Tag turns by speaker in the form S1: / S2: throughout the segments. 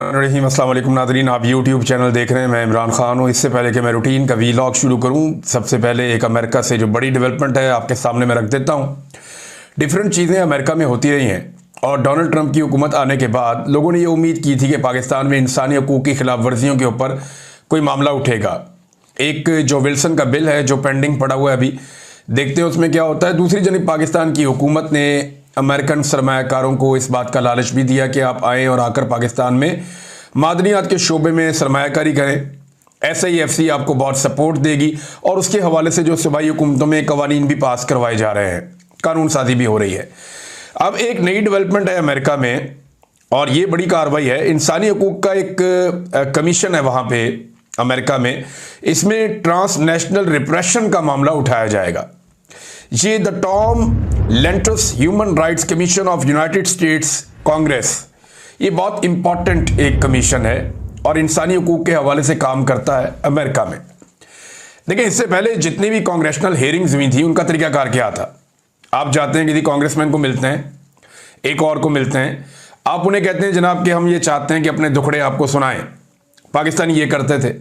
S1: रहीम अस्सलाम वालेकुम नादरीन, आप यूट्यूब चैनल देख रहे हैं। मैं इमरान खान हूँ। इससे पहले कि मैं रूटीन का वीलॉग शुरू करूँ, सबसे पहले एक अमेरिका से जो बड़ी डेवलपमेंट है आपके सामने मैं रख देता हूँ। डिफरेंट चीज़ें अमेरिका में होती रही हैं और डोनाल्ड ट्रंप की हुकूमत आने के बाद लोगों ने ये उम्मीद की थी कि पाकिस्तान में इंसानी हकूक़ की खिलाफ वर्जियों के ऊपर कोई मामला उठेगा। एक जो विल्सन का बिल है जो पेंडिंग पड़ा हुआ है, अभी देखते हैं उसमें क्या होता है। दूसरी जानब पाकिस्तान की हुकूमत ने अमेरिकन सरमायाकारों को इस बात का लालच भी दिया कि आप आएँ और आकर पाकिस्तान में मादनियात के शोबे में सरमायाकारी करें। SIFC आपको बहुत सपोर्ट देगी और उसके हवाले से जो सूबाई हुकूमतों में कवानीन भी पास करवाए जा रहे हैं, कानून साजी भी हो रही है। अब एक नई डेवलपमेंट है अमेरिका में और ये बड़ी कार्रवाई है। इंसानी हकूक़ का एक कमीशन है वहाँ पे अमेरिका में, इसमें ट्रांसनेशनल रिप्रेशन का मामला उठाया जाएगा। ये the Tom Lantus human rights commission of United states Congress, ये बहुत इंपॉर्टेंट एक कमीशन है और इंसानी हकूक़ के हवाले से काम करता है अमेरिका में। देखिए, इससे पहले जितनी भी कांग्रेशनल हेयरिंग्स हुई थी उनका तरीकाकार क्या था। आप जाते हैं किसी कांग्रेसमैन को मिलते हैं, एक और को मिलते हैं, आप उन्हें कहते हैं जनाब कि हम ये चाहते हैं कि अपने दुखड़े आपको सुनाएं। पाकिस्तानी ये करते थे,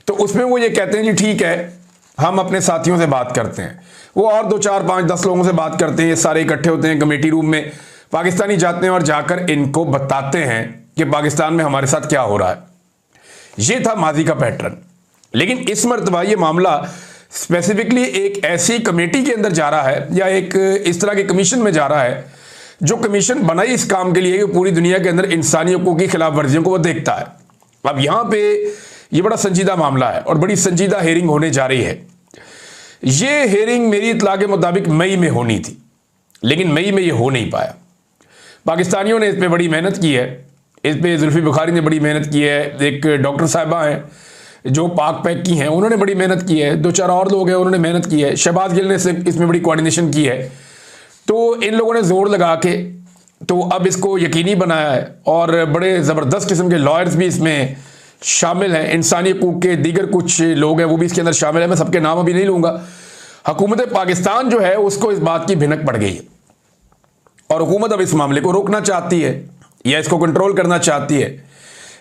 S1: तो उसमें वो ये कहते हैं जी ठीक है, हम अपने साथियों से बात करते हैं। वो और 2 4 5 10 लोगों से बात करते हैं, ये सारे इकट्ठे होते हैं कमेटी रूम में। पाकिस्तानी जाते हैं और जाकर इनको बताते हैं कि पाकिस्तान में हमारे साथ क्या हो रहा है। ये था माजी का पैटर्न, लेकिन इस मरतबा ये मामला स्पेसिफिकली एक ऐसी कमेटी के अंदर जा रहा है या एक इस तरह के कमीशन में जा रहा है जो कमीशन बनाई इस काम के लिए कि पूरी दुनिया के अंदर इंसानी हकूक़ की खिलाफ वर्जियों को वो देखता है। अब यहाँ पे ये बड़ा संजीदा मामला है और बड़ी संजीदा हेयरिंग होने जा रही है। ये हेयरिंग मेरी इत्तला के मुताबिक मई में होनी थी, लेकिन मई में ये हो नहीं पाया। पाकिस्तानियों ने इस पर बड़ी मेहनत की है, इस पर जुल्फी बुखारी ने बड़ी मेहनत की है, एक डॉक्टर साहिबा हैं जो पाक पैक की हैं, उन्होंने बड़ी मेहनत की है, 2 4 और लोग हैं उन्होंने मेहनत की है, शहबाज गिल ने इसमें बड़ी कोऑर्डिनेशन की है। तो इन लोगों ने जोर लगा के तो अब इसको यकीनी बनाया है और बड़े ज़बरदस्त किस्म के लॉयर्स भी इसमें शामिल हैं। इंसानी हकूक़ के दीगर कुछ लोग हैं वो भी इसके अंदर शामिल हैं, मैं सबके नाम अभी नहीं लूँगा। हुकूमत पाकिस्तान जो है उसको इस बात की भिनक पड़ गई है और हुकूमत अब इस मामले को रोकना चाहती है या इसको कंट्रोल करना चाहती है।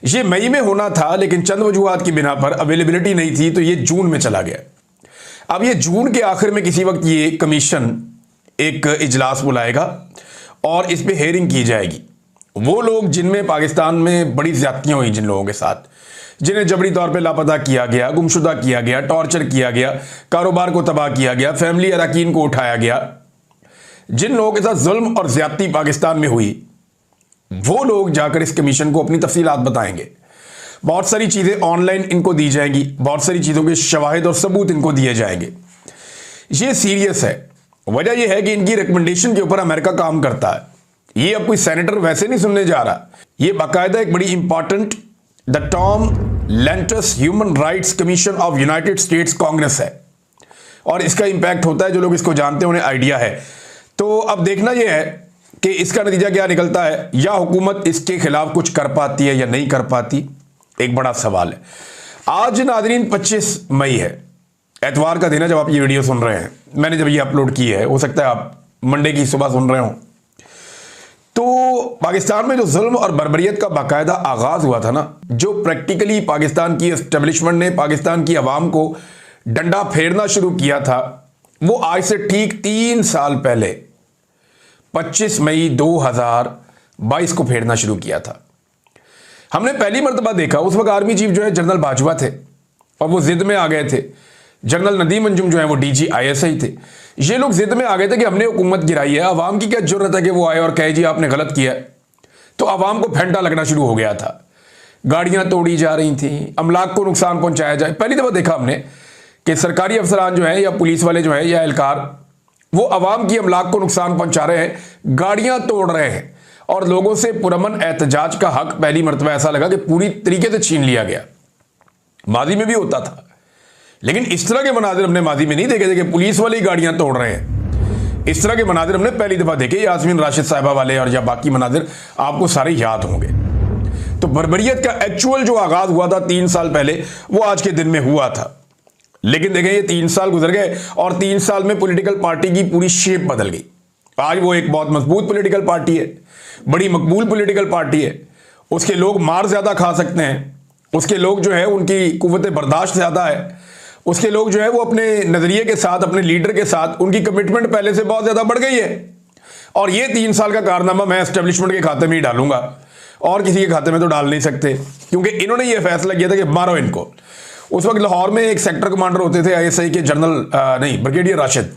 S1: ये मई में होना था, लेकिन चंद वजूहात की बिना पर अवेलेबिलिटी नहीं थी, तो ये जून में चला गया। अब ये जून के आखिर में किसी वक्त ये कमीशन एक इजलास बुलाएगा और इस पर हेयरिंग की जाएगी। वो लोग जिनमें पाकिस्तान में बड़ी ज्यादतियाँ हुई, जिन लोगों के साथ जिन्हें जबरी तौर पे लापता किया गया, गुमशुदा किया गया, टॉर्चर किया गया, कारोबार को तबाह किया गया, फैमिली अरकान को उठाया गया, जिन लोगों के साथ जुल्म और ज्यादती पाकिस्तान में हुई, वो लोग जाकर इस कमीशन को अपनी तफसीलात बताएंगे। बहुत सारी चीज़ें ऑनलाइन इनको दी जाएंगी, बहुत सारी चीज़ों के शवाहिद और सबूत इनको दिए जाएंगे। ये सीरियस है। वजह यह है कि इनकी रिकमेंडेशन के ऊपर अमेरिका काम करता है। ये अब कोई सेनेटर वैसे नहीं सुनने जा रहा, ये बाकायदा एक बड़ी important the Tom Lantus human rights commission of United states Congress है और इसका इंपैक्ट होता है। जो लोग इसको जानते हैं उन्हें आइडिया है। तो अब देखना यह है कि इसका नतीजा क्या निकलता है, या हुकूमत इसके खिलाफ कुछ कर पाती है या नहीं कर पाती, एक बड़ा सवाल है। आज नाज़रीन 25 मई है, एतवार का दिन है जब आप ये वीडियो सुन रहे हैं। मैंने जब ये अपलोड की है, हो सकता है आप मंडे की सुबह सुन रहे हो। तो पाकिस्तान में जो जुल्म और बर्बरियत का बाकायदा आगाज हुआ था ना, जो प्रैक्टिकली पाकिस्तान की एस्टेब्लिशमेंट ने पाकिस्तान की आवाम को डंडा फेरना शुरू किया था, वो आज से ठीक 3 साल पहले 25 मई 2022 को फेरना शुरू किया था। हमने पहली मरतबा देखा, उस वक्त आर्मी चीफ जो है जनरल बाजवा थे और वो जिद में आ गए थे। जनरल नदीम अंजुम जो है वो DG ISI थे। ये लोग जिद में आ गए थे कि हमने हुकूमत गिराई है। अवाम की क्या जरूरत है कि वो आए और कहे जी आपने गलत किया। तो अवाम को फेंटा लगना शुरू हो गया था, गाड़ियां तोड़ी जा रही थी, अमलाक को नुकसान पहुंचाया जाए। पहली दफा देखा हमने कि सरकारी अफसरान जो है या पुलिस वाले जो है या एहलकार, वो अवाम की अमलाक को नुकसान पहुंचा रहे हैं, गाड़ियां तोड़ रहे हैं और लोगों से पुरअमन एहतजाज का हक पहली मरतबा ऐसा लगा कि पूरी तरीके से छीन लिया गया। माजी में भी होता था, लेकिन इस तरह के मनाजिर हमने माजी में नहीं देखे थे कि पुलिस वाले ही गाड़ियां तोड़ रहे हैं। इस तरह के मनाजिर हमने पहली दफा देखे, यास्मीन राशिद साहिबा वाले और या बाकी मनाजिर आपको सारे याद होंगे। तो बर्बरियत का एक्चुअल जो आगाज हुआ था 3 साल पहले, वो आज के दिन में हुआ था। लेकिन देखें, ये 3 साल गुजर गए और 3 साल में पॉलिटिकल पार्टी की पूरी शेप बदल गई। आज वो एक बहुत मजबूत पॉलिटिकल पार्टी है, बड़ी मकबूल पॉलिटिकल पार्टी है उसके लोग मार ज़्यादा खा सकते हैं, उसके लोग जो है उनकी कुव्वत बर्दाश्त ज़्यादा है, उसके लोग जो है वो अपने नज़रिए के साथ, अपने लीडर के साथ उनकी कमिटमेंट पहले से बहुत ज़्यादा बढ़ गई है। और ये 3 साल का कारनामा मैं एस्टेब्लिशमेंट के खाते में ही डालूंगा, और किसी के खाते में तो डाल नहीं सकते, क्योंकि इन्होंने ये फैसला किया था कि मारो इनको। उस वक्त लाहौर में एक सेक्टर कमांडर होते थे ISI के जनरल ब्रिगेडियर राशिद,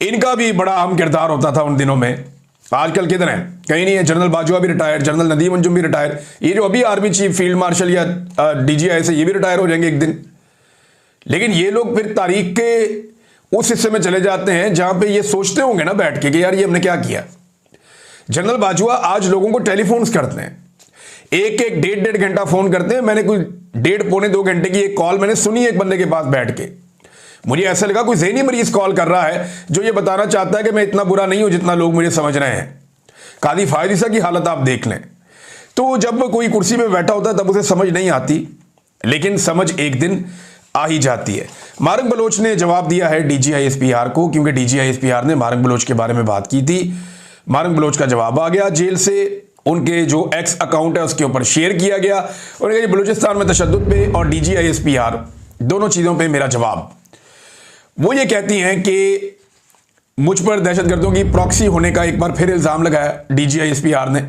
S1: इनका भी बड़ा अहम किरदार होता था उन दिनों में। आजकल किधर है, कहीं नहीं है। जनरल बाजवा भी रिटायर, जनरल नदीम अंजुम भी रिटायर, ये जो अभी आर्मी चीफ फील्ड मार्शल या DGI से ये भी रिटायर हो जाएंगे एक दिन। लेकिन ये लोग फिर तारीख के उस हिस्से में चले जाते हैं जहां पे ये सोचते होंगे ना बैठ के कि यार ये हमने क्या किया। जनरल बाजवा आज लोगों को टेलीफोन्स करते हैं, एक एक 1.5 घंटा फोन करते हैं। मैंने कोई 1.5 पौने 2 घंटे की एक कॉल मैंने सुनी एक बंदे के पास बैठ के। मुझे ऐसा लगा कोई ज़हनी मरीज कॉल कर रहा है जो ये बताना चाहता है कि मैं इतना बुरा नहीं हूं जितना लोग मुझे समझ रहे हैं। कादी फायदिसा की हालत आप देख लें। तो जब कोई कुर्सी पे बैठा होता है तब उसे समझ नहीं आती, लेकिन समझ एक दिन आ ही जाती है। मारंग बलोच ने जवाब दिया है DGI-SPR को, क्योंकि DGI-SPR ने मारंग बलोच के बारे में बात की थी। मारंग बलोच का जवाब आ गया जेल से, उनके जो एक्स अकाउंट है उसके ऊपर शेयर किया गया। उन्होंने कहा बलूचिस्तान में तशद्दुद पे और DGI-SPR दोनों चीज़ों पे मेरा जवाब। वो ये कहती हैं कि मुझ पर दहशतगर्दों की प्रॉक्सी होने का एक बार फिर इल्ज़ाम लगाया DGI-SPR ने।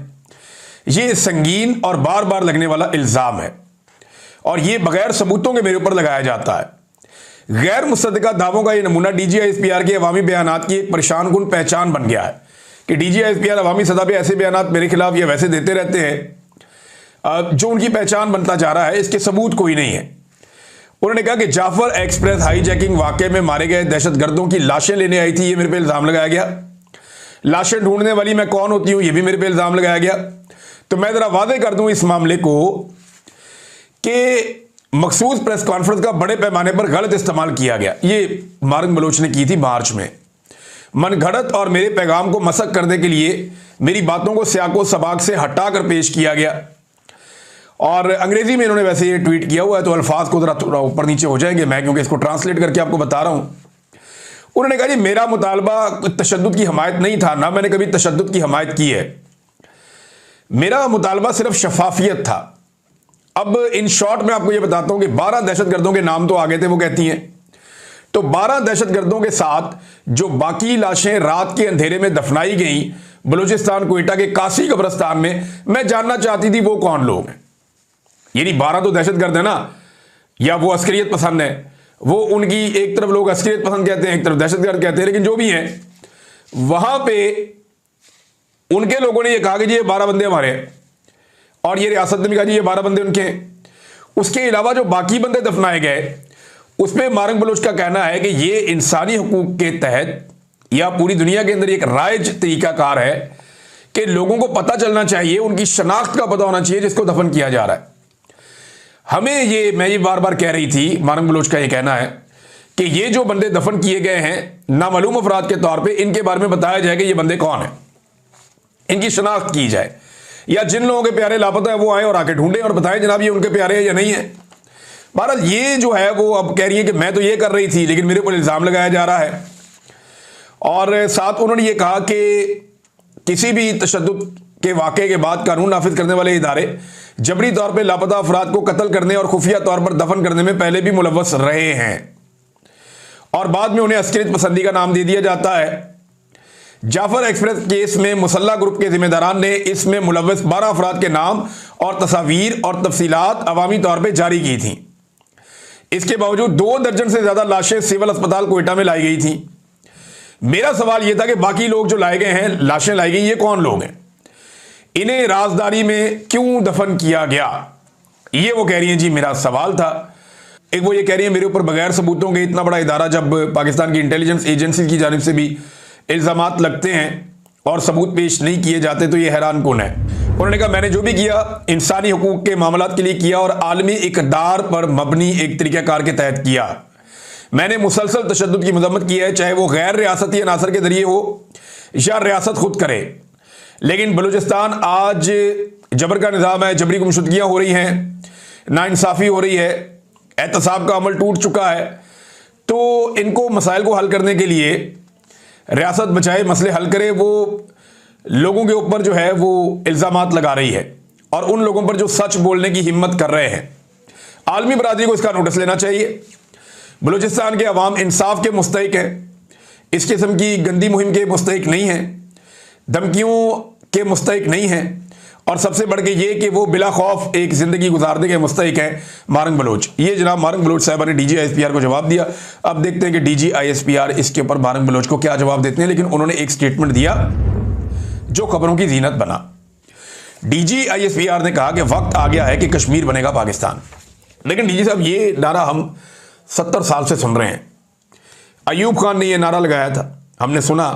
S1: ये संगीन और बार बार लगने वाला इल्ज़ाम है और ये बगैर सबूतों के मेरे ऊपर लगाया जाता है। गैर मुसद्दका दावों का ये नमूना DGI-SPR के अवामी बयानात की एक परेशान कुन पहचान बन गया है कि DGI-SPR अवामी सतह पे ऐसे बयानात मेरे खिलाफ या वैसे देते रहते हैं जो उनकी पहचान बनता जा रहा है, इसके सबूत कोई नहीं है। उन्होंने कहा कि जाफर एक्सप्रेस हाईजैकिंग वाकये में मारे गए दहशतगर्दों की लाशें लेने आई थी, ये मेरे पे इल्ज़ाम लगाया गया। लाशें ढूंढने वाली मैं कौन होती हूँ, ये भी मेरे पे इल्ज़ाम लगाया गया। तो मैं ज़रा वादे कर दूँ इस मामले को कि मखसूस प्रेस कॉन्फ्रेंस का बड़े पैमाने पर गलत इस्तेमाल किया गया। ये मारंग बलोच ने की थी मार्च में। मनगढ़ंत और मेरे पैगाम को मसक करने के लिए मेरी बातों को सियाको सबाक से हटाकर पेश किया गया। और अंग्रेजी में इन्होंने वैसे ये ट्वीट किया हुआ है, तो अल्फाज को जरा थोड़ा ऊपर नीचे हो जाएंगे मैं, क्योंकि इसको ट्रांसलेट करके आपको बता रहा हूं। उन्होंने कहा जी मेरा मुतालबा तशद्दुद की हमायत नहीं था, ना मैंने कभी तशद्दुद की हमायत की है। मेरा मुतालबा सिर्फ शफाफियत था। अब इन शॉर्ट में आपको ये बताता हूं कि 12 दहशतगर्दों के नाम तो आ गए थे, वो कहती हैं। तो 12 दहशतगर्दों के साथ जो बाकी लाशें रात के अंधेरे में दफनाई गई बलूचिस्तान कोयटा के कासी कब्रिस्तान में, मैं जानना चाहती थी वो कौन लोग हैं। यानी 12 तो दहशतगर्द है ना, या वो अस्करियत पसंद है। वो उनकी एक तरफ लोग अस्करियत पसंद कहते हैं, एक तरफ दहशतगर्द कहते हैं, लेकिन जो भी हैं वहां पे उनके लोगों ने ये कहा कि जी ये 12 बंदे हमारे हैं, और ये रियासत ने भी कहा जी ये 12 बंदे उनके हैं। उसके अलावा जो बाकी बंदे दफनाए गए उस पर मारंग बलोच का कहना है कि ये इंसानी हकूक के तहत या पूरी दुनिया के अंदर एक राइज तरीकाकार है कि लोगों को पता चलना चाहिए, उनकी शनाख्त का पता होना चाहिए जिसको दफन किया जा रहा है। हमें ये, मैं ये बार बार कह रही थी, मारंग बलोच का ये कहना है कि ये जो बंदे दफन किए गए हैं नामालूम अफराद के तौर पे, इनके बारे में बताया जाए कि ये बंदे कौन हैं, इनकी शनाख्त की जाए, या जिन लोगों के प्यारे लापता है वो आए और आके ढूंढें और बताएं जनाब ये उनके प्यारे हैं या नहीं है। बहरहाल ये जो है वो अब कह रही है कि मैं तो ये कर रही थी लेकिन मेरे ऊपर इल्ज़ाम लगाया जा रहा है। और साथ उन्होंने ये कहा कि किसी भी तशद्दुद के वाक़े के बाद कानून नाफिज करने वाले इदारे जबरी तौर पर लापता अफराद को कत्ल करने और खुफिया तौर पर दफन करने में पहले भी मुलव्वस रहे हैं और बाद में उन्हें अस्करियत पसंदी का नाम दे दिया जाता है। जाफर एक्सप्रेस केस में मुसल्ला ग्रुप के जिम्मेदारान ने इसमें मुलव्वस 12 अफराद के नाम और तस्वीर और तफसीलात अवामी तौर पर जारी की थी। इसके बावजूद 2 दर्जन से ज्यादा लाशें सिविल अस्पताल कोयटा में लाई गई थी। मेरा सवाल यह था कि बाकी लोग जो लाए गए हैं, लाशें लाई गई, ये कौन लोग हैं, इन्हें राजदारी में क्यों दफन किया गया, ये वो कह रही हैं जी मेरा सवाल था। एक वो ये कह रही है मेरे ऊपर बगैर सबूतों के इतना बड़ा इदारा, जब पाकिस्तान की इंटेलिजेंस एजेंसी की जानिब से भी इल्ज़ामात लगते हैं और सबूत पेश नहीं किए जाते तो ये हैरान कौन है। उन्होंने कहा मैंने जो भी किया इंसानी हकूक के मामलात के लिए किया और आलमी इक़दार पर मबनी एक तरीक़ाकार के तहत किया। मैंने मुसलसल तशद्दुद की मज़म्मत की है, चाहे वो गैर रियासती अनासर के जरिए हो या रियासत खुद करे। लेकिन बलूचिस्तान आज जबर का निज़ाम है, जबरी गुमशुदगियाँ हो रही हैं, नाइंसाफ़ी हो रही है, एहतसाब का अमल टूट चुका है। तो इनको मसाइल को हल करने के लिए रियासत बचाए, मसले हल करे, वो लोगों के ऊपर जो है वो इल्ज़ामात लगा रही है और उन लोगों पर जो सच बोलने की हिम्मत कर रहे हैं। आलमी बरादरी को इसका नोटिस लेना चाहिए। बलूचिस्तान के अवाम इंसाफ के मुस्तहिक हैं, इस किस्म की गंदी मुहिम के मुस्तहिक नहीं हैं, धमकियों के मुस्तहिक नहीं हैं, और सबसे बढ़ के ये कि वो बिला खौफ एक ज़िंदगी गुजारने के मुस्तहिक हैं मारंग बलोच। ये जनाब मारंग बलोच साहबा ने डीजी आईएसपीआर को जवाब दिया। अब देखते हैं कि डीजी आईएसपीआर इसके ऊपर मारंग बलोच को क्या जवाब देते हैं। लेकिन उन्होंने एक स्टेटमेंट दिया जो खबरों की जीनत बना। डीजी आईएसपीआर ने कहा कि वक्त आ गया है कि कश्मीर बनेगा पाकिस्तान। लेकिन डीजी साहब, ये नारा हम 70 साल से सुन रहे हैं। अयूब खान ने यह नारा लगाया था, हमने सुना।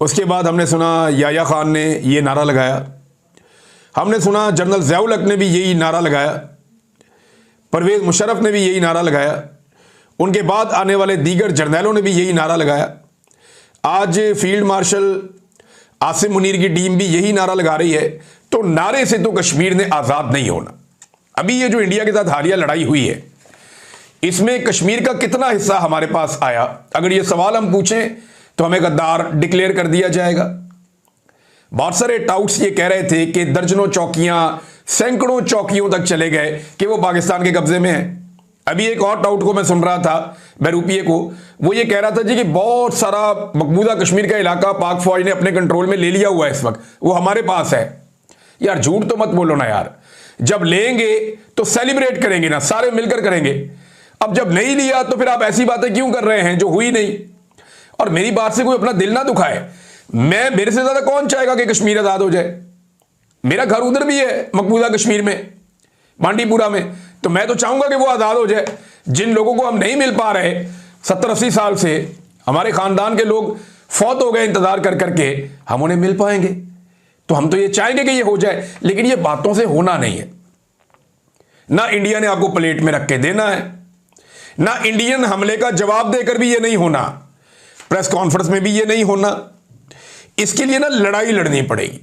S1: उसके बाद हमने सुना याया खान ने यह नारा लगाया, हमने सुना जनरल ज़ियाउल हक ने भी यही नारा लगाया, परवेज़ मुशर्रफ ने भी यही नारा लगाया, उनके बाद आने वाले दीगर जर्नैलों ने भी यही नारा लगाया। आज फील्ड मार्शल आसिम मुनीर की टीम भी यही नारा लगा रही है। तो नारे से तो कश्मीर ने आज़ाद नहीं होना। अभी ये जो इंडिया के साथ हालिया लड़ाई हुई है, इसमें कश्मीर का कितना हिस्सा हमारे पास आया? अगर ये सवाल हम पूछें तो हमें गद्दार डिक्लेयर कर दिया जाएगा। बहुत सारे टाउट्स ये कह रहे थे कि दर्जनों चौकियां, सैकड़ों चौकियों तक चले गए कि वो पाकिस्तान के कब्जे में है। अभी एक और टाउट को मैं सुन रहा था, बहरूपिये को, वो ये कह रहा था जी कि बहुत सारा मकबूजा कश्मीर का इलाका पाक फौज ने अपने कंट्रोल में ले लिया हुआ है, इस वक्त वो हमारे पास है। यार झूठ तो मत बोलो ना यार, जब लेंगे तो सेलिब्रेट करेंगे ना, सारे मिलकर करेंगे। अब जब नहीं लिया तो फिर आप ऐसी बातें क्यों कर रहे हैं जो हुई नहीं? और मेरी बात से कोई अपना दिल ना दुखाए। मेरे से ज्यादा कौन चाहेगा कि कश्मीर आजाद हो जाए? मेरा घर उधर भी है, मकबूजा कश्मीर में, बांडीपुरा में, तो मैं तो चाहूंगा कि वो आजाद हो जाए। जिन लोगों को हम नहीं मिल पा रहे 70-80 साल से, हमारे खानदान के लोग फौत हो गए इंतजार कर करके, हम उन्हें मिल पाएंगे तो हम तो ये चाहेंगे कि ये हो जाए। लेकिन ये बातों से होना नहीं है। ना इंडिया ने आपको प्लेट में रख के देना है, ना इंडियन हमले का जवाब देकर भी ये नहीं होना, प्रेस कॉन्फ्रेंस में भी ये नहीं होना। इसके लिए ना लड़ाई लड़नी पड़ेगी,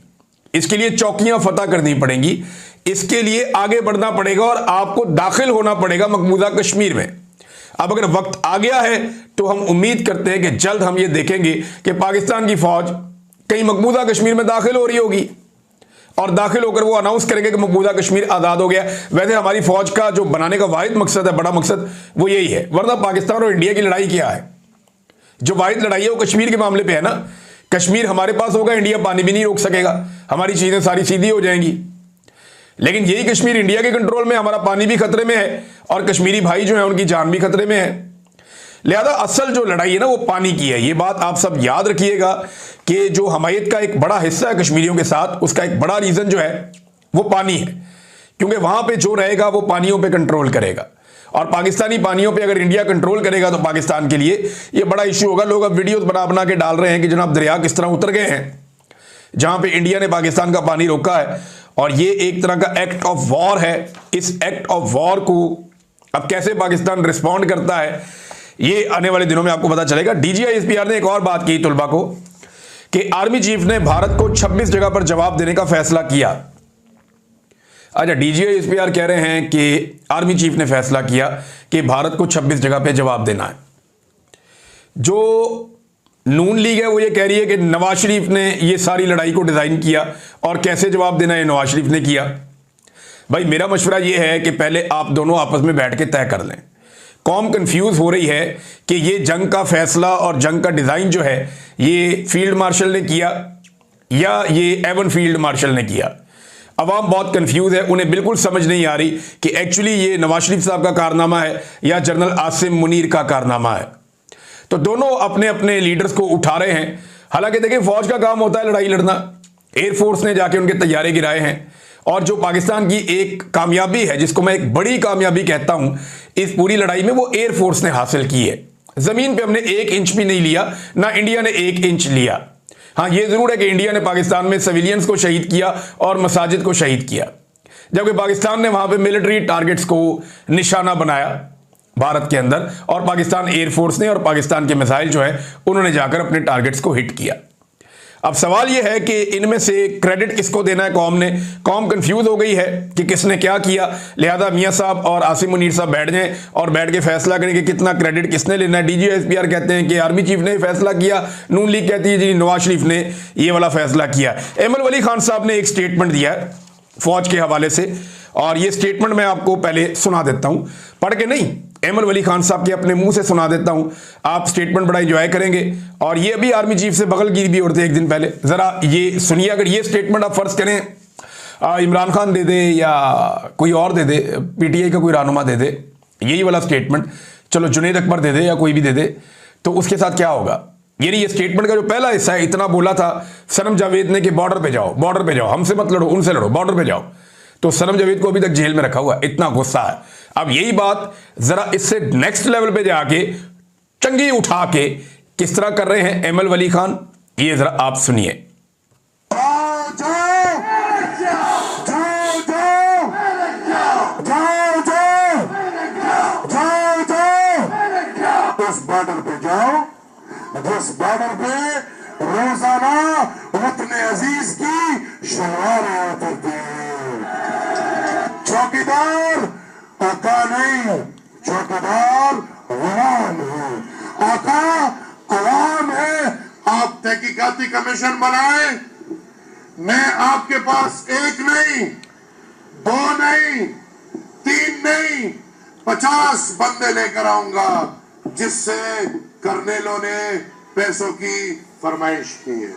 S1: इसके लिए चौकियां फतह करनी पड़ेंगी, इसके लिए आगे बढ़ना पड़ेगा और आपको दाखिल होना पड़ेगा मकबूजा कश्मीर में। अब अगर वक्त आ गया है तो हम उम्मीद करते हैं कि जल्द हम ये देखेंगे कि पाकिस्तान की फौज कहीं मकबूजा कश्मीर में दाखिल हो रही होगी और दाखिल होकर वो अनाउंस करेंगे कि मकबूजा कश्मीर आज़ाद हो गया। वैसे हमारी फौज का जो बनाने का वाहिद मकसद है, बड़ा मकसद, वो यही है। वरना पाकिस्तान और इंडिया की लड़ाई क्या है? जो वाहिद लड़ाई है वो कश्मीर के मामले पे है ना। कश्मीर हमारे पास होगा, इंडिया पानी भी नहीं रोक सकेगा, हमारी चीजें सारी सीधी हो जाएंगी। लेकिन यही कश्मीर इंडिया के कंट्रोल में, हमारा पानी भी खतरे में है और कश्मीरी भाई जो है उनकी जान भी खतरे में है। लिहाजा असल जो लड़ाई है ना वो पानी की है। ये बात आप सब याद रखिएगा कि जो हमायत का एक बड़ा हिस्सा है कश्मीरियों के साथ, उसका एक बड़ा रीजन जो है वो पानी है, क्योंकि वहां पे जो रहेगा वो पानियों पे कंट्रोल करेगा। और पाकिस्तानी पानियों पे अगर इंडिया कंट्रोल करेगा तो पाकिस्तान के लिए ये बड़ा इश्यू होगा। लोग अब वीडियोस बना बना के डाल रहे हैं कि जनाब दरिया किस तरह उतर गए हैं, जहां पे इंडिया ने पाकिस्तान का पानी रोका है, और ये एक तरह का एक्ट ऑफ वॉर है। इस एक्ट ऑफ वॉर को अब कैसे पाकिस्तान रिस्पॉन्ड करता है ये आने वाले दिनों में आपको पता चलेगा। डीजीआईएसपीआर ने एक और बात की तुलबा को कि आर्मी चीफ ने भारत को 26 जगह पर जवाब देने का फैसला किया। अच्छा, डीजीआईएसपीआर कह रहे हैं कि आर्मी चीफ ने फैसला किया कि भारत को 26 जगह पे जवाब देना है। जो नून लीग है वो ये कह रही है कि नवाज शरीफ ने ये सारी लड़ाई को डिजाइन किया और कैसे जवाब देना है नवाज शरीफ ने किया। भाई मेरा मशवरा ये है कि पहले आप दोनों आपस में बैठ के तय कर लें। कौम कंफ्यूज हो रही है कि ये जंग का फैसला और जंग का डिजाइन जो है ये फील्ड मार्शल ने किया या ये एवन फील्ड मार्शल ने किया। अवाम बहुत कंफ्यूज है, उन्हें बिल्कुल समझ नहीं आ रही कि एक्चुअली ये नवाज शरीफ साहब का कारनामा है या जनरल आसिम मुनीर का कारनामा है। तो दोनों अपने अपने लीडर्स को उठा रहे हैं। हालांकि देखिए, फौज का काम होता है लड़ाई लड़ना, एयरफोर्स ने जाके उनके तैयारे गिराए हैं। और जो पाकिस्तान की एक कामयाबी है, जिसको मैं एक बड़ी कामयाबी कहता हूं इस पूरी लड़ाई में, वो एयरफोर्स ने हासिल की है। जमीन पे हमने 1 इंच भी नहीं लिया, ना इंडिया ने 1 इंच लिया। हाँ, ये जरूर है कि इंडिया ने पाकिस्तान में सिविलियंस को शहीद किया और मसाजिद को शहीद किया, जबकि पाकिस्तान ने वहां पे मिलिट्री टारगेट्स को निशाना बनाया भारत के अंदर, और पाकिस्तान एयरफोर्स ने और पाकिस्तान के मिसाइल जो है उन्होंने जाकर अपने टारगेट्स को हिट किया। अब सवाल यह है कि इनमें से क्रेडिट किसको देना है कौम ने? कौम कंफ्यूज हो गई है कि किसने क्या किया। लिहाजा मियां साहब और आसिम मुनीर साहब बैठ जाएं और बैठ के फैसला करें कि कितना क्रेडिट किसने लेना है। डीजीआईएसपीआर कहते हैं कि आर्मी चीफ ने फैसला किया, नून लीग कहती है जी नवाज शरीफ ने ये वाला फैसला किया। एमएल वली खान साहब ने एक स्टेटमेंट दिया है फौज के हवाले से। और ये स्टेटमेंट मैं आपको पहले सुना देता हूं, पढ़ के नहीं, एमल वली खान साहब के अपने मुंह से सुना देता हूं, आप स्टेटमेंट बड़ा एंजॉय करेंगे। और ये अभी आर्मी चीफ से बगलगिरी भी उड़ते एक दिन पहले, जरा ये सुनिए। अगर ये स्टेटमेंट आप फर्ज करें इमरान खान दे दे या कोई और दे दे, पीटीआई का कोई रहनुमा दे दे यही वाला स्टेटमेंट, चलो जुनेद अकबर दे दे या कोई भी दे दे, तो उसके साथ क्या होगा। यानी ये स्टेटमेंट का जो पहला हिस्सा है, इतना बोला था सनम जावेद ने कि बॉर्डर पे जाओ, बॉर्डर पे जाओ, हमसे मत लड़ो, उनसे लड़ो, बॉर्डर पे जाओ, तो सनम जावेद को अभी तक जेल में रखा हुआ, इतना गुस्सा है। अब यही बात जरा इससे नेक्स्ट लेवल पे जाके चंगी उठा के किस तरह कर रहे हैं एमल वली खान, ये जरा आप सुनिए।
S2: उस बॉर्डर पे जाओ जिस बॉर्डर पे रोजाना वतन अजीज की शलवारें उतरती हैं। चौकीदार आका नहीं, चौकीदार गुलाम है, आका गुलाम है। आप तहकीकाती कमीशन बनाए, मैं आपके पास एक नहीं, दो नहीं, तीन नहीं, 50 बंदे लेकर आऊंगा, जिससे कर्नेलों ने पैसों की फरमाइश की है।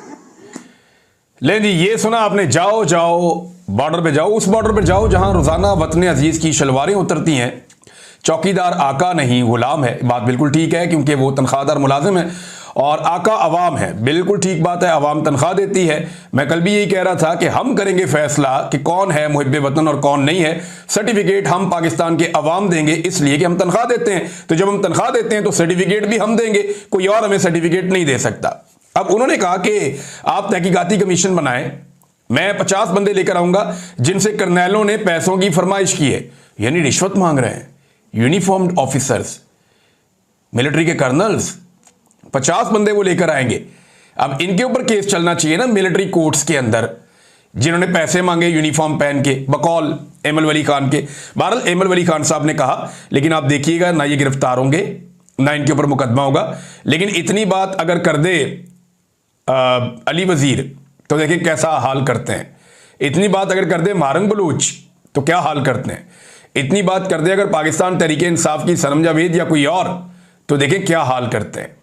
S1: ले जी, ये सुना आपने, जाओ जाओ बॉर्डर पे जाओ, उस बॉर्डर पे जाओ जहां रोजाना वतन अजीज की शलवारें उतरती हैं। चौकीदार आका नहीं गुलाम है, बात बिल्कुल ठीक है, क्योंकि वो तनख्वाहदार मुलाजिम है और आका अवाम है, बिल्कुल ठीक बात है, अवाम तनख्वाह देती है। मैं कल भी यही कह रहा था कि हम करेंगे फैसला कि कौन है मुहिब्बे वतन और कौन नहीं है। सर्टिफिकेट हम पाकिस्तान के अवाम देंगे, इसलिए कि हम तनख्वाह देते हैं, तो जब हम तनख्वाह देते हैं तो सर्टिफिकेट भी हम देंगे, कोई और हमें सर्टिफिकेट नहीं दे सकता। अब उन्होंने कहा कि आप तहकीकाती कमीशन बनाएं, मैं 50 बंदे लेकर आऊंगा जिनसे कर्नैलों ने पैसों की फरमाइश की है, यानी रिश्वत मांग रहे हैं। यूनिफॉर्म्ड ऑफिसर्स, मिलिट्री के कर्नल्स, 50 बंदे वो लेकर आएंगे। अब इनके ऊपर केस चलना चाहिए ना मिलिट्री कोर्ट्स के अंदर, जिन्होंने पैसे मांगे यूनिफॉर्म पहन के, बकौल एमल वली खान के। बहरहाल एमल वली खान साहब ने कहा, लेकिन आप देखिएगा ना ये गिरफ्तार होंगे ना इनके ऊपर मुकदमा होगा। लेकिन इतनी बात अगर कर दे अली वजीर तो देखिए कैसा हाल करते हैं। इतनी बात अगर कर दे मारंग बलूच तो क्या हाल करते हैं। इतनी बात कर दे अगर पाकिस्तान तहरीक इंसाफ की सनम जावेद या कोई और, तो देखें क्या हाल करते हैं।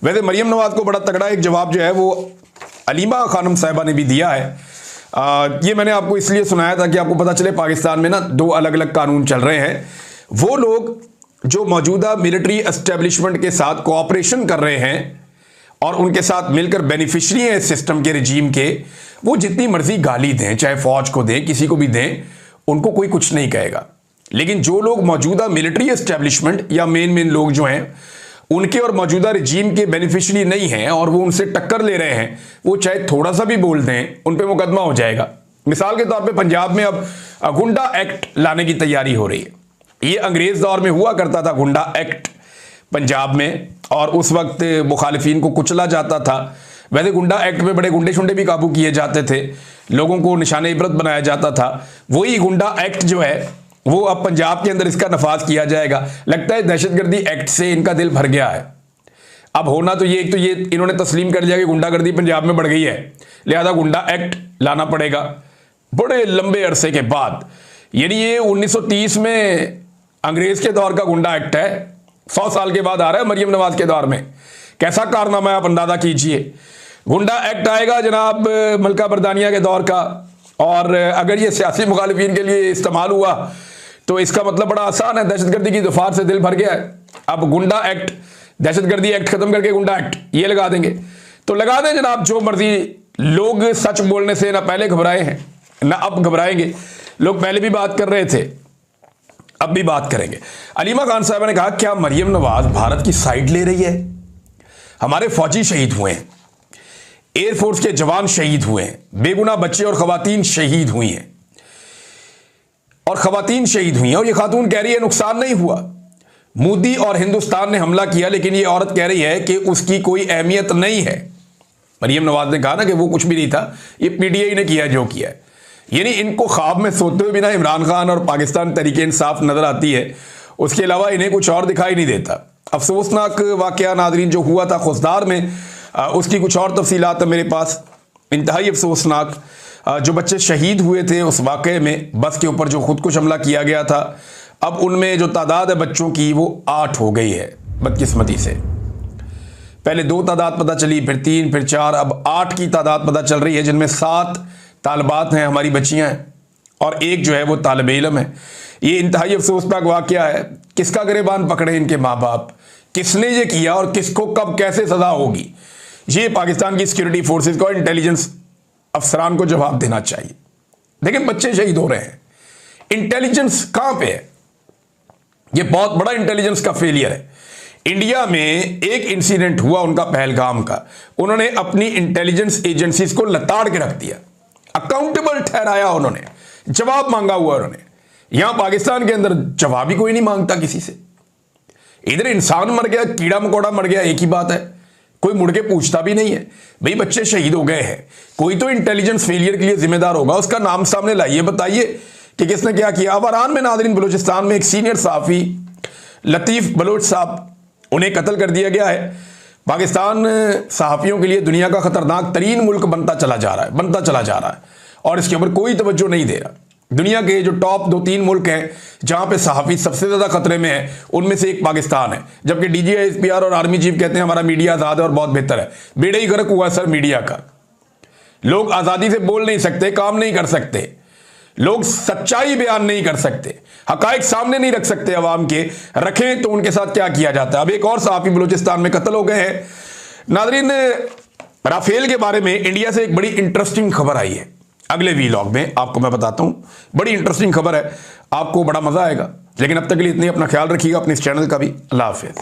S1: वैसे मरियम नवाज को बड़ा तगड़ा एक जवाब जो है वो अलीमा खानम साहिबा ने भी दिया है। ये मैंने आपको इसलिए सुनाया था कि आपको पता चले पाकिस्तान में ना 2 अलग अलग कानून चल रहे हैं। वो लोग जो मौजूदा मिलिट्री एस्टेब्लिशमेंट के साथ कोऑपरेशन कर रहे हैं और उनके साथ मिलकर बेनिफिशरी हैं सिस्टम के, रिजीम के, वो जितनी मर्जी गाली दें, चाहे फौज को दें, किसी को भी दें, उनको कोई कुछ नहीं कहेगा। लेकिन जो लोग मौजूदा मिलिट्री एस्टेब्लिशमेंट या मेन लोग जो हैं उनके और मौजूदा रिजीम के बेनिफिशरी नहीं हैं और वो उनसे टक्कर ले रहे हैं, वो चाहे थोड़ा सा भी बोल दें उन पे मुकदमा हो जाएगा। मिसाल के तौर पे पंजाब में अब गुंडा एक्ट लाने की तैयारी हो रही है। ये अंग्रेज दौर में हुआ करता था गुंडा एक्ट पंजाब में, और उस वक्त मुखालिफिन को कुचला जाता था। वैसे गुंडा एक्ट में बड़े गुंडे शुंडे भी काबू किए जाते थे, लोगों को निशाने इबरत बनाया जाता था। वही गुंडा एक्ट जो है वो अब पंजाब के अंदर इसका नफाज किया जाएगा। लगता है दहशतगर्दी एक्ट से इनका दिल भर गया है। अब होना तो ये, एक तो ये इन्होंने तस्लीम कर लिया कि गुंडागर्दी पंजाब में बढ़ गई है, लिहाजा गुंडा एक्ट लाना पड़ेगा बड़े लंबे अरसे के बाद। यानी ये 1930 में अंग्रेज के दौर का गुंडा एक्ट है, 100 साल के बाद आ रहा है मरियम नवाज के दौर में। कैसा कारनामा है आप अंदाजा कीजिए। गुंडा एक्ट आएगा जनाब मलका बरदानिया के दौर का, और अगर ये सियासी मुखालिफिन के लिए इस्तेमाल हुआ तो इसका मतलब बड़ा आसान है, दहशतगर्दी की दफार से दिल भर गया है। अब गुंडा एक्ट, दहशतगर्दी एक्ट खत्म करके गुंडा एक्ट ये लगा देंगे, तो लगा दें जनाब जो मर्जी। लोग सच बोलने से ना पहले घबराए हैं ना अब घबराएंगे। लोग पहले भी बात कर रहे थे, अब भी बात करेंगे। अलीमा खान साहब ने कहा, क्या मरियम नवाज भारत की साइड ले रही है? हमारे फौजी शहीद हुए हैं, एयरफोर्स के जवान शहीद हुए हैं, बेगुनाह बच्चे और खवातीन शहीद हुई हैं, और खवातीन शहीद हुई हैं, और ये खातून कह रही है नुकसान नहीं हुआ। मोदी और हिंदुस्तान ने हमला किया, लेकिन ये औरत कह रही है कि उसकी कोई अहमियत नहीं है। मरियम नवाज ने कहा ना कि वो कुछ भी नहीं था, ये पीटीआई ने किया जो किया है। यानी इनको ख्वाब में सोते हुए बिना इमरान खान और पाकिस्तान तहरीक इंसाफ नजर आती है, उसके अलावा इन्हें कुछ और दिखाई नहीं देता। अफसोसनाक वाकया नादरीन जो हुआ था खुसदार में, उसकी कुछ और तफसीलात है मेरे पास, इंतहाई अफसोसनाक। जो बच्चे शहीद हुए थे उस वाक़े में, बस के ऊपर जो खुदकुश हमला किया गया था, अब उनमें जो तादाद है बच्चों की वो 8 हो गई है बदकिस्मती से। पहले 2 तादाद पता चली, फिर 3, फिर 4, अब 8 की तादाद पता चल रही है, जिनमें 7 तालिबात हैं, हमारी बच्चियां हैं, और एक जो है वो तालिब इल्म है। ये इंतहाई अफसोसनाक वाक़या है। किसका गिरेबान पकड़े इनके माँ बाप, किसने ये किया और किसको कब कैसे सज़ा होगी, ये पाकिस्तान की सिक्योरिटी फोर्सेस को, इंटेलिजेंस अफसरान को जवाब देना चाहिए। लेकिन बच्चे शहीद हो रहे हैं, इंटेलिजेंस कहां पे है? ये बहुत बड़ा इंटेलिजेंस का फेलियर है। इंडिया में एक इंसिडेंट हुआ उनका पहलगाम का, उन्होंने अपनी इंटेलिजेंस एजेंसीज को लताड़ के रख दिया, अकाउंटेबल ठहराया, उन्होंने जवाब मांगा हुआ। उन्होंने यहां पाकिस्तान के अंदर जवाब ही कोई नहीं मांगता किसी से। इधर इंसान मर गया, कीड़ा मकोड़ा मर गया, एक ही बात है, कोई मुड़ के पूछता भी नहीं है। भाई बच्चे शहीद हो गए हैं, कोई तो इंटेलिजेंस फेलियर के लिए जिम्मेदार होगा, उसका नाम सामने लाइए, बताइए कि किसने क्या किया। अब ईरान में नादरीन बलूचिस्तान में एक सीनियर सहाफ़ी लतीफ़ बलोच साहब, उन्हें कत्ल कर दिया गया है। पाकिस्तान सहाफ़ियों के लिए दुनिया का ख़तरनाक तरीन मुल्क बनता चला जा रहा है और इसके ऊपर कोई तवज्जो नहीं दे रहा। दुनिया के जो टॉप 2-3 मुल्क हैं जहां पे सहाफ़ी सबसे ज़्यादा खतरे में है, उनमें से एक पाकिस्तान है। जबकि DGI SPR और आर्मी चीफ कहते हैं हमारा मीडिया आज़ाद है और बहुत बेहतर है। बेड़ा ही गर्क हुआ सर मीडिया का। लोग आज़ादी से बोल नहीं सकते, काम नहीं कर सकते, लोग सच्चाई बयान नहीं कर सकते, हकायक सामने नहीं रख सकते अवाम के, रखें तो उनके साथ क्या किया जाता है। अब एक और सहाफ़ी बलूचिस्तान में कत्ल हो गए हैं। नादरीन, राफेल के बारे में इंडिया से एक बड़ी इंटरेस्टिंग खबर आई है, अगले वीलॉग में आपको मैं बताता हूं। बड़ी इंटरेस्टिंग खबर है, आपको बड़ा मजा आएगा। लेकिन अब तक के लिए इतनी, अपना ख्याल रखिएगा, अपने इस चैनल का भी। अल्लाह हाफिज़।